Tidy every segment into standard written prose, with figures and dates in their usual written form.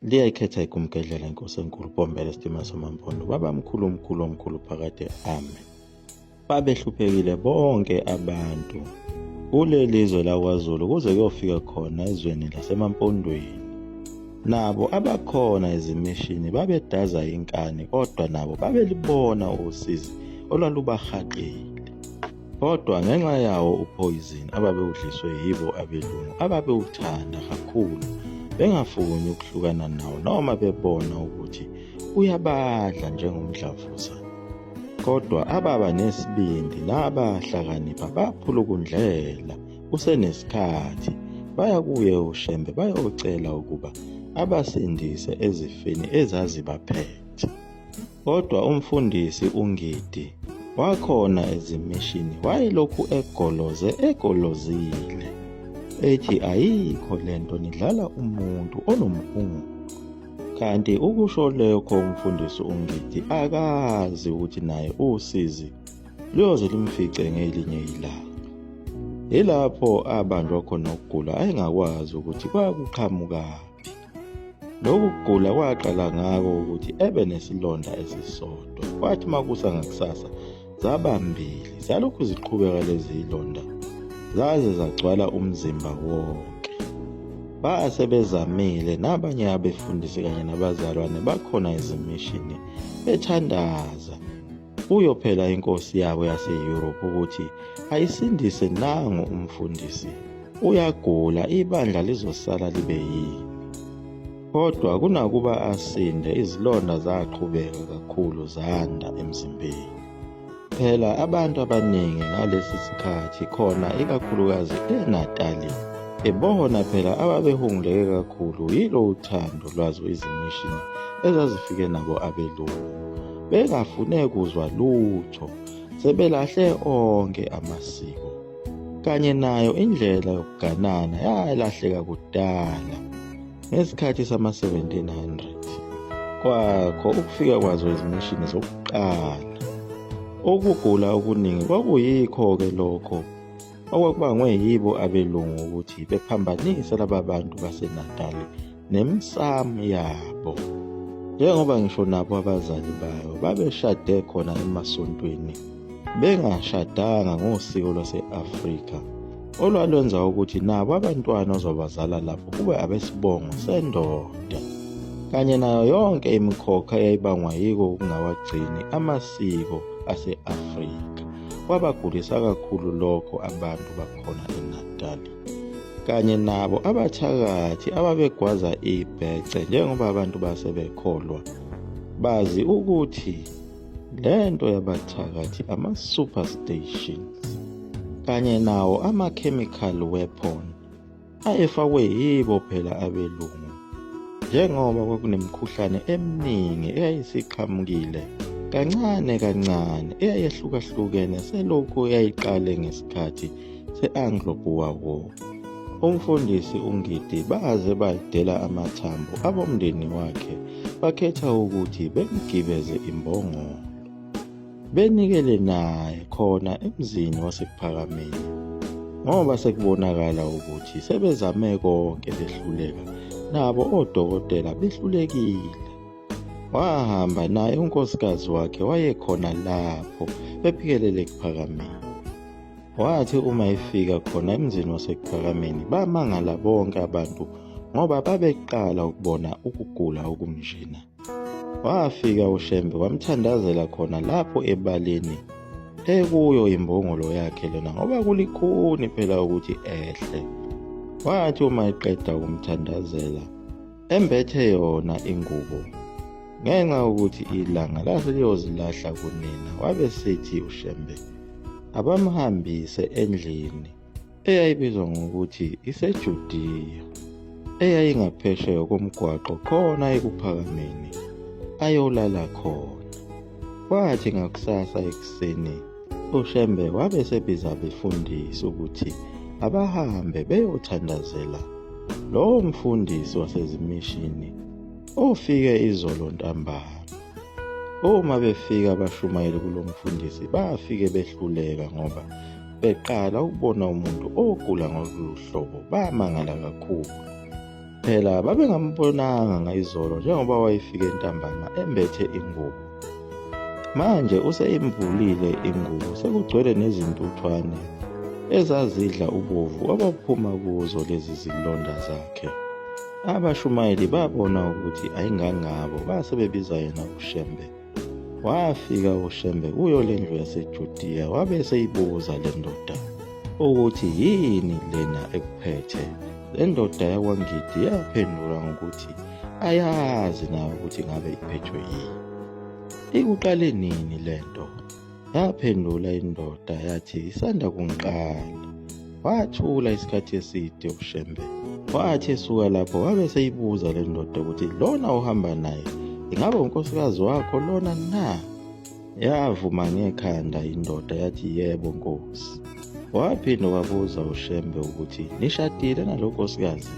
liyayikhetha igumgedlela inkosi enkulu Bombela Sitima Somampondo babamkhulu omkhulu phakade ame. Babehluphekile bonke abantu kuleli zwe laKwaZulu kuze kuyofika khona ezweni lasemampondweni. Nabo abakhona ezimishini babedaza inkani kodwa nabo babelibona usizi olwalubahaqile. Kodwa ngenxa yawo uphoyizini ababewudliswe yibo abelungu ababewuthanda kakhulu bengafuni ukuhlukana nawo noma bebona ukuthi uyabadla njengomdlavuza. Kodwa ababa nesibindi nabahlakanipha baphulukundlela kusenesikhathi baya kuye uShembe bayocela ukuba abasindise ezifeni ezazibaphethe. Kodwa umfundisi uNgidi wakhona ezimishini wayelokhu egolozile ethi ayikho lento nidlala umuntu onomkhungu. Kanti ukusho lokho umfundisi uNgidi akazi ukuthi naye usizi luyoze limfice ngelinye ilanga. Ilapho abanjwa khona ukugula ayengakwazi ukuthi kwakuqhamukaphi. Lokhu kugula kwaqala ngako ukuthi ebe nesilonda esisodwa. Kwathi makusa ngakusasa zabambili zalokhu ziqhubeka lezi ilonda zaze zagcwala umzimba wonke. Basebezamile nabanye abefundisi kanye nabazalwane bakhona ezimishini bethandaza kuyo phela inkosi yabo yaseYurophu ukuthi ayisindise nangu umfundisi uyagula ibandla lizosala libe yini. Kodwa kunakuba asinde izilonda zaqhubeka kakhulu zanda emzimbeni. Phela abantu abaningi ngalesi sikhathi khona ikakhulukazi eNatali ebona phela ababehunguleke kakhulu yilo uthando lwazo izimishini ezazifike nabo abelungu. Bengafune kuzwa lutho sebelahle onke amasiko kanye nayo indlela yokuganana yalahleka kudala ngesikhathi sama-1700 kwakho ukufika kwazo izimishini zokuqala. Ukugula okuningi kwakuyikho-ke lokho okwakubangwe yibo abelungu ukuthi bephambanise laba bantu baseNatali nemisamu yabo. Njengoba ngisho nabo abazali bayo babeshade khona emasontweni bengashadanga ngosiko lwase-Afrika olwalwenza ukuthi nabo abantwana ozobazala lapho kube abesibongo sendoda. Kanye nayo yonke imikhokha eyayibangwa yiko ukungawagcini amasiko ase-Afrika kwabagulisa kakhulu lokho abantu bakhona eNatali. Kanye nabo abathakathi ababegwaza ibhece njengoba abantu basebekholwa bazi ukuthi lento yabathakathi ama-superstitions kanye nawo ama-chemical weapon ayefakwe yibo phela abelungu. Njengoba kwakunemikhuhlane eminingi eyayisiqhamukile kancane eyayehlukahlukene selokhu yayiqale ngesikhathi se-Anglo-Boer War. Umfundisi uNgidi baze bayidela amathambo abomndeni wakhe bakhetha ukuthi bemgibeze imbongolo benikele naye khona emzini wasePhakameni ngoba sekubonakala ukuthi sebezame konke behluleka nabo odokotela behlulekile. Wahamba naye unkosikazi wakhe wayekhona lapho bephikelele kuPhakameni. Wathi uma efika khona emzini wasePhakameni bamangala bonke abantu ngoba babeqala ukubona ukugula okunjena. Wafika uShembe wamthandazela khona lapho ebaleni ekuyo imbongolo yakhe lena ngoba kulikhuni phela ukuthi ehle. Wathi uma eqeda ukumthandazela embethe yona ingubo ngenxa ukuthi ilanga lase liyozilahla kunina. Wabesithi uShembe abamhambise endlini eyayibizwa ngokuthi iseJudiya eyayingaphesheya komgwaqo khona ekuPhakameni ayolala khona. Kwathi ngakusasa ekuseni uShembe wabe sebiza abefundisi ukuthi abahambe beyothandazela lowo mfundisi wasezimishini ofike izolo ntambama. Uma befika abashumayeli kulo mfundisi bafike behluleka ngoba beqala ukubona umuntu ogula ngolu hlobo bamangala kakhulu. Phela babengambonanga ngayizolo njengoba wayefike ntambama embethe ingubo. Manje useyimvulile ingubo, sekugcwele nezintuthwane ezazidla ubovu obaphuma kuzo lezi zilonda zakhe. Abashumayeli babona ukuthi ayingangabo, base bebiza yena uShembe. Wafika uShembe kuyo lendlu yaseJudiya, wabe eseyibuza le ndoda ukuthi yini lena ekuphethe. Le ndoda yakwaNgidi yaphendula ngokuthi ayazi nayo ukuthi ngabe iphethwe yini. Ikuqale nini lento? Yaphendula indoda yathi isanda kungiqala. Wathula isikhathi eside uShembe. Wathi esuka lapho wabe seyibuza le ndoda ukuthi lona uhamba naye ingabe unkosikazi wakho lona na? Yavuma ngekhanda indoda yathi yebo nkosi. Waphinda wabuza uShembe ukuthi nishadile nalo nkosikazi?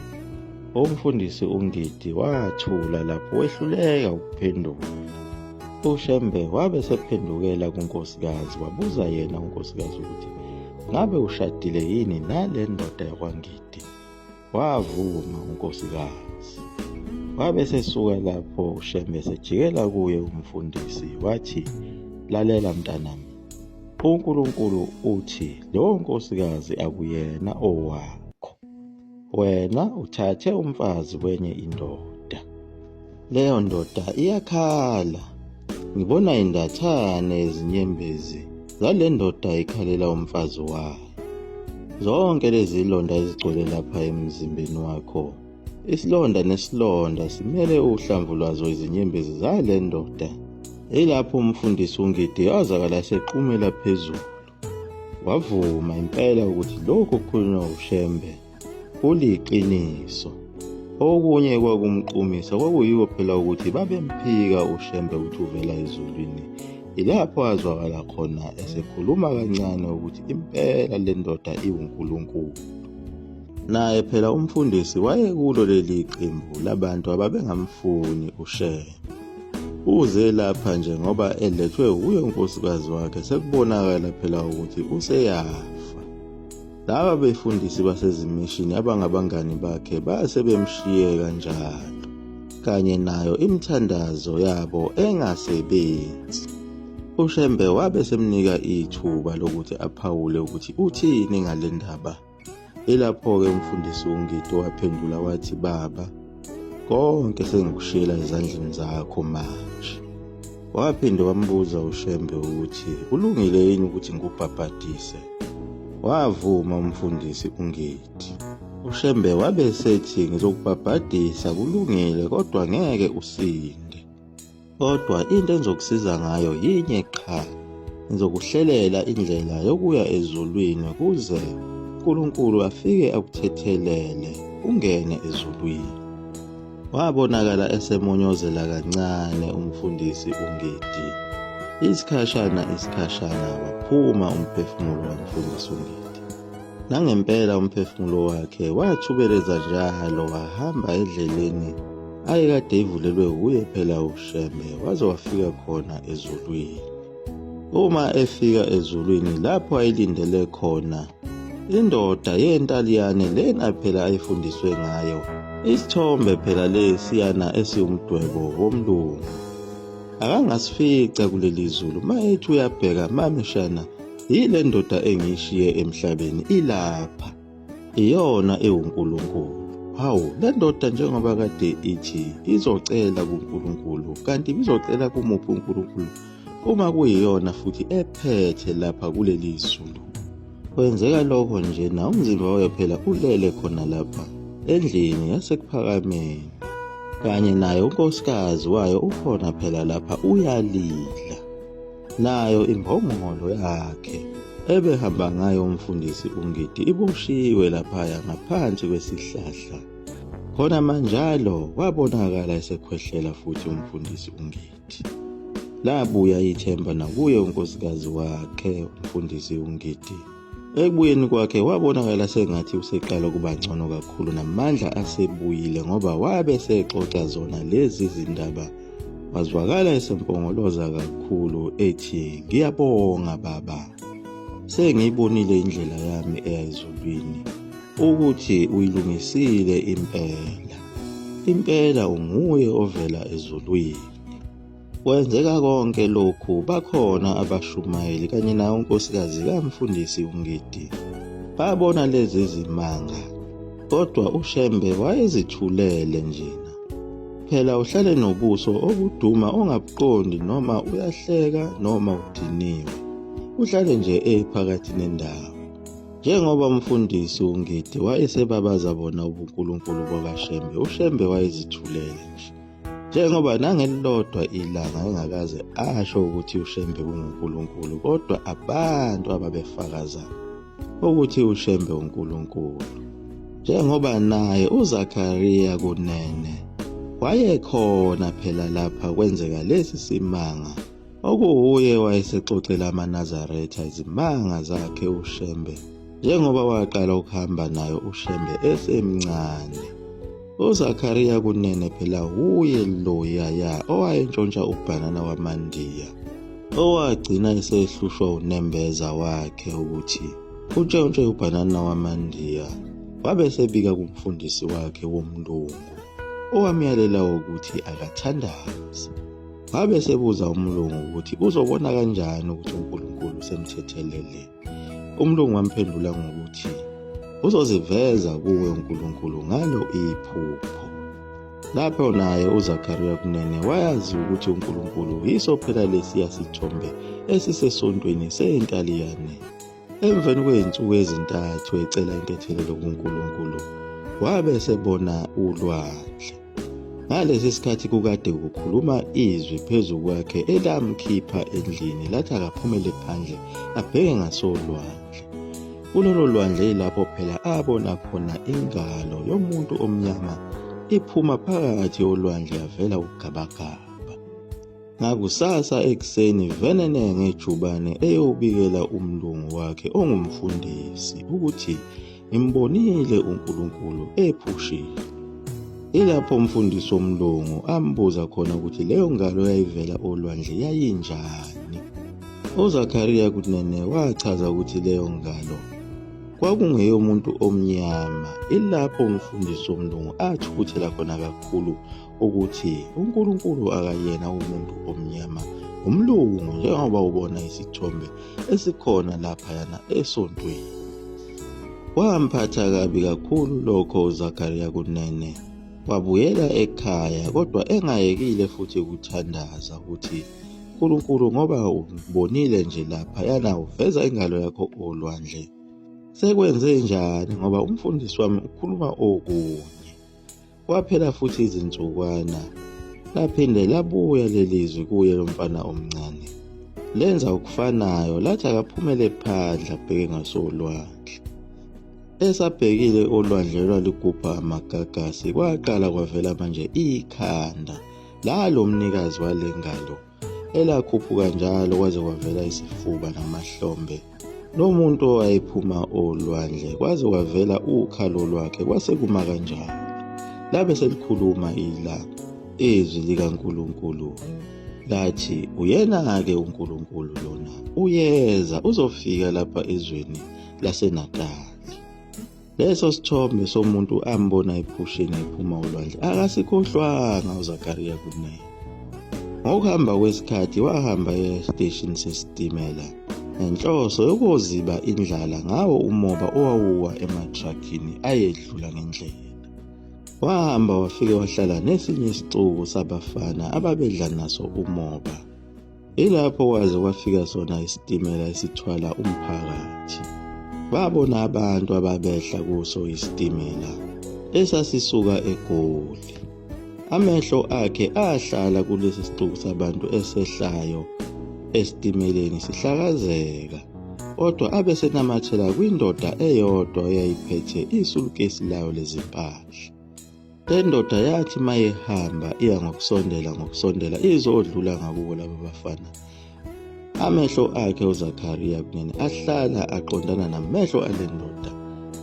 Umfundisi uNgidi wathula lapho wehluleka ukuphendula. uShembe wabe sephendukela kunkosikazi wabuza yena unkosikazi ukuthi ngabe ushadile yini nale ndoda yakwaNgidi? Wavuma unkosikazi. Wabe sesuka lapho uShembe sejikela kuye umfundisi wathi lalela mntanami, uNkulunkulu uthi lowo nkosikazi akuyena owakho. Wena uthathe umfazi wenye indoda. Leyo ndoda iyakhala. Ngibona indathane ezinyembezi zale ndoda ikhalela umfazi wayo. Zonke lezi zilonda ezigcwele lapha emzimbeni wakho, isilonda nesilonda simele uhlamvu lwazo izinyembezi zale ndoda. Ilapho umfundisi uNgidi wazakala seqhumela phezulu. Wavuma impela ukuthi lokho kukhulunywa uShembe kuliqiniso. Okunye kwakumqumisa kwakuyiwo phela ukuthi babemphika uShembe ukuthi uvela ezulwini. Ilapho azwakala khona esekhuluma kancane ukuthi impela le ndoda iwuNkulunkulu. Naye phela umfundisi wayekulo leli qembu labantu ababengamfuni uShembe. Uze lapha nje ngoba elethwe uye unkosikazi wakhe, sekubonakala phela ukuthi useyafa. Laba befundisi basezimishini abangabangani bakhe base bemshiye kanjalo, kanye nayo imithandazo yabo engasebenzi. uShembe wabe semnika ithuba lokuthi aphawule ukuthi uthini ngale ndaba. Ilapho-ke umfundisi uNgidi waphendula wathi, baba, konke sengikushiyela ezandleni zakho manje. Waphinde wambuza uShembe ukuthi kulungile yini ukuthi ngikubhabhadise. Wavuma umfundisi uNgidi. uShembe wabe sethi ngizokubhabhadisa kulungile, kodwa ngeke usinde. Kodwa into engizokusiza ngayo yinye qha, ngizokuhlelela indlela yokuya ezulwini kuze uNkulunkulu afike akuthethelele ungene ezulwini. Wabonakala esemonyozela kancane umfundisi uNgidi. Isikhashana waphuma umphefumulo womfundisi uNgidi. Nangempela umphefumulo wakhe wathubeleza njalo, wahamba endleleni ayekade ivulelwe uye phela uShembe, waze wafika khona ezulwini. Uma efika ezulwini lapho ayilindele khona indoda yentaliyane lena phela ayifundiswe ngayo, isithombe phela lesiyana esiwumdwebo womlungu. Akangasifica kuleli zulu mayethi uyabheka mamishana, yile ndoda engiyishiye emhlabeni ilapha, iyona ewuNkulunkulu. Hawu, le ndoda njengoba kade ithi izocela kuNkulunkulu, kanti bizocela kumuphi uNkulunkulu uma kuyiyona futhi ephethe lapha kuleli zulu? Kwenzeka lokho nje na umzimba wayo phela ulele khona lapha endlini yasekuphakameni, kanye naye unkosikazi wayo ukhona phela lapha uyalila. Nayo imbongolo yakhe ebehamba ngayo umfundisi uNgidi iboshiwe laphaya ngaphansi kwesihlahla. Khona manjalo wabonakala esekhwehlela futhi umfundisi uNgidi. Labuya ithemba nakuye unkosikazi wakhe umfundisi uNgidi. Ekubuyeni kwakhe wabonakala sengathi useqala kuba ngcono kakhulu, namandla asebuyile ngoba wabe sexoxa zona lezi zindaba. Wazwakala esempongoloza kakhulu ethi, ngiyabonga baba, sengiyibonile indlela yami eya ezulwini ukuthi uyilungisile impela. impela unguye ovela ezulwini. Kwenzeka konke lokhu bakhona abashumayeli kanye nayo unkosikazi kaMfundisi uNgidi babona lezi zimanga, kodwa uShembe wayezithulele njena. Phela uhlale nobuso obuduma ongabuqondi noma uyahleka noma udiniwe, uhlale nje ephakathi nendawo. Njengoba umfundisi uNgidi wayesebabaza bona ubuNkulunkulu bakaShembe, uShembe wayezithulele nje. Njengoba nangelilodwa ilanga engakaze asho ukuthi uShembe unguNkulunkulu, kodwa abantu ababefakaza ukuthi uShembe uNkulunkulu. Njengoba naye uZakhariya Kunene wayekhona phela lapha kwenzeka lesi simanga, okuwuye wayesexoxela amaNazaretha izimanga zakhe uShembe, njengoba waqala ukuhamba nayo uShembe esemncane. uZakhariya Kunene phela uye loyaya owayentshontsha ubhanana wamaNdiya, owagcina esehlushwa unembeza wakhe ukuthi utshontshe ubhanana wamaNdiya. Wabe sebika kumfundisi wakhe womlungu, owamyalela ukuthi akathandaze. Wabe sebuza umlungu ukuthi uzobona kanjani ukuthi uNkulunkulu semthethelele. Umlungu wamphendula ngokuthi uzoziveza kuwe uNkulunkulu ngalo iphupho. Lapho naye uZakhariya Kunene wayazi ukuthi uNkulunkulu yiso phela lesiya sithombe esisesontweni seNtaliyane. Emveni kwey'nsuku ezintathu ecela inkethelelo kuNkulunkulu, wabe sebona ulwandle. Ngalesi sikhathi kukade kukhuluma izwi phezu kwakhe elamkhipha endlini lathi akaphumele phandle abheke ngasolwandle. Kulolo lwandle yilapho phela abona khona ingalo yomuntu omnyama iphuma phakathi olwandle yavela ugabagaba. Ngakusasa ekuseni venene ngejubane eyobikela umlungu wakhe ongumfundisi ukuthi imbonile uNkulunkulu ephushile. Ilapho umfundisi womlungu ambuza khona ukuthi leyo ngalo yayivela olwandle yayinjani. uZakhariya Kunene wachaza ukuthi leyo ngalo kwakungeyomuntu omnyama. Ilapho umfundisi womlungu athukuthela khona kakhulu ukuthi uNkulunkulu akayena umuntu omnyama, umlungu, njengoba ubona isithombe esikhona laphayana esontweni. Wamphatha kabi kakhulu lokho uZakhariya Kunene. Wabuyela ekhaya, kodwa engayekile futhi ukuthandaza ukuthi uNkulunkulu, ngoba ubonile nje laphayana uveza ingalo yakho olwandle, sekwenze njani ngoba umfundisi wami ukhuluma okunye. Kwaphela futhi izinsukwana, laphinde labuya lelizwi kuye lomfana omncane, lenza okufanayo, lathi akaphumele phandle abheke ngasolwandle. Esabhekile olwandle lwaligubha amagagasi, kwaqala kwavela manje ikhanda lalo mnikazi wale ngalo, elakhuphuka njalo kwaze kwavela isifuba namahlombe lomuntu owayephuma olwandle, kwaze kwavela ukhalo lwakhe. Kwase kuma kanjalo, labe selikhuluma izwi likaNkulunkulu lathi, uyena-ke uNkulunkulu lona, uyeza uzofika lapha ezweni laseNatali. Leso sithombe somuntu ambona ephusheni ephuma olwandle akasikhohlwanga uZakhariya Kunene. Ngokuhamba kwesikhathi wahamba esiteshini sesitimela ngenhloso yokuziba indlala ngawo umoba owawuwa ematrakini ayedlula ngendlela. Wahamba wafike wahlala nesinye isixuku sabafana ababedla naso umoba. Ilapho waze kwafika sona isitimela esithwala umphakathi. Babona abantu ababehla kuso isitimela esasisuka eGoli. Amehlo akhe ahlala kulesi sixuku sabantu esehlayo esitimeleni sihlakazeka, kodwa abe senamathela kwindoda eyodwa eyayiphethe isulukesi layo lezimpahla. Le ndoda yathi mayehamba iya ngokusondela izodlula ngakubo laba bafana. Amehlo akhe uZakhariya Kunene ahlala aqondana namehlo ale ndoda.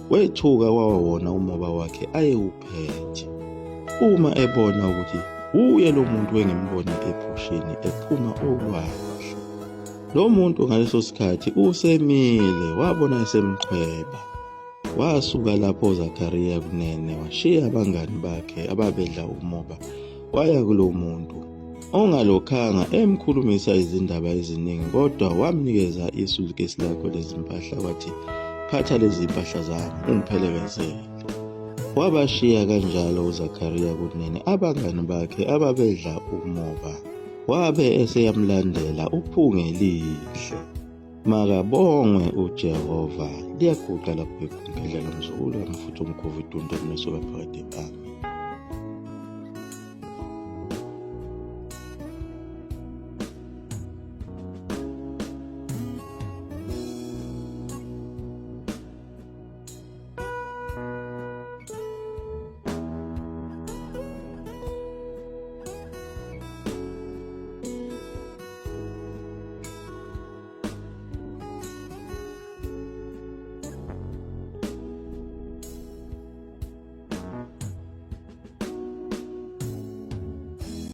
Wethuka wawona umoba wakhe ayewuphethe. Uma ebona ukuthi uye lo muntu engimbone ephusheni ephuma olwandle, lo muntu ngaleso sikhathi usemile, wabona esemqhweba. Wasuka lapho uZakhariya Kunene washiya abangani bakhe ababedla umoba waya kulo muntu ongalokhanga emkhulumisa izindaba eziningi, kodwa wamnikeza isuitcase lakho lezimpahla wathi, "Phatha lezi mpahla zami ungiphelekezele." Wabashiya kanjalo uZakhariya Kunene abangani bakhe ababedla umoba, wabe eseyamlandela uphungelihle. Makabongwe uJehova. Liyaguqa lapho igungedlela mzukulu wami futhi umkhovu idunde kunesoka phakade. Amen.